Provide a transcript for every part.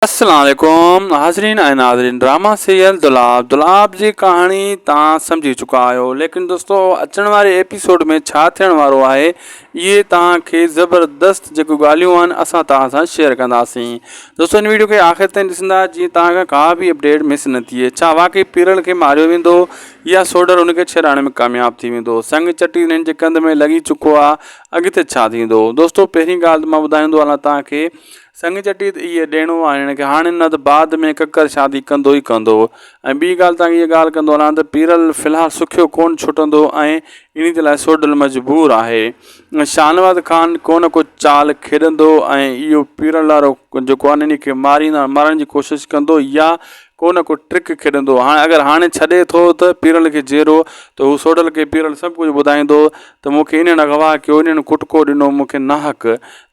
अस्सलाम वालेकुम हाज़रीन ऐं नाज़रीन। ड्रामा सीरियल दुलाब जी कहानी तव्हां सम्झी चुका आहियो, लेकिन दोस्तों अचण वारे एपिसोड में छा थियण वारो आहे इहे तव्हांखे ज़बरदस्त जेको ॻाल्हियूं आहिनि असां तव्हां सां शेयर कंदासीं। दोस्तों इन वीडियो खे आख़िर ताईं ॾिसंदा जीअं तव्हांखां का बि अपडेट मिस न थिए। छा वाकई पीरल खे मारियो वेंदो या सोडर हुनखे छॾाइण में कामयाबु थी वेंदो? संग चटी हिननि जे कंध में लॻी चुको आहे, अॻिते छा थींदो? दोस्तों पहिरीं ॻाल्हि त मां ॿुधाईंदो हलां तव्हांखे, संग चटी त इहे ॾियणो आहे हिन खे, हाणे न त बाद में ककर शादी कंदो ई कंदो। ऐं ॿी ॻाल्हि तव्हांखे इहा ॻाल्हि कंदो हलां त पीरल फ़िलहालु सुखियो कोन छुटंदो ऐं इन जे लाइ सोडल मजबूर आहे। शाहनवाज़ ख़ान को न को चाल खेॾंदो ऐं इहो पीरल वारो जेको आहे इन खे मारण जी कोशिशि कंदो या को न को ट्रिक खेॾंदो। अगरि छॾे थो त पीरल खे जेरो त हू सोडल खे पीरल सभु कुझु ॿुधाईंदो त मूंखे इन्हनि अगवा कयो, इन्हनि कुटको ॾिनो मूंखे नाहक,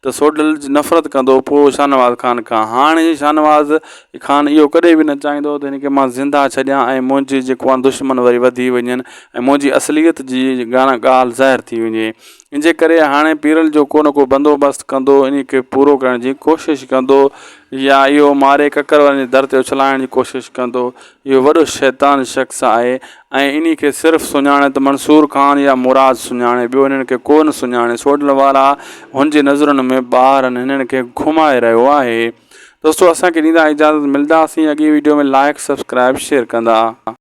त सोडल नफ़रत कंदो पोइ शाहनवाज़ ख़ान खां। हाणे शाहनवाज़ ख़ान इहो कॾहिं बि न चाहींदो त हिनखे मां ज़िंदा छॾियां ऐं मुंहिंजी जेको आहे दुश्मन वरी वधी वञनि ऐं मुंहिंजी असलियत जी ॻाल्हि ज़ाहिर थी वञे। इन जे करे हाणे पीरल जो को न को बंदोबस्तु कंदो, इन खे पूरो करण जी कोशिशि कंदो या इहो मारे ककर वारे दर ते उछलाइण जी कोशिशि कंदो। इहो वॾो शैतान शख़्स आहे ऐं इन खे सिर्फ़ु सुञाणे त मंसूर ख़ान या मुराद सुञाणे, ॿियो हिननि खे कोन सुञाणे। सोडल वारा हुनजे नज़रुनि में ॿार आहिनि, हिननि खे घुमाए रहियो आहे। दोस्तों असांखे ॾींदा इजाज़त, मिलंदासीं अॻे वीडियो में। लाइक सब्सक्राइब शेयर कंदा।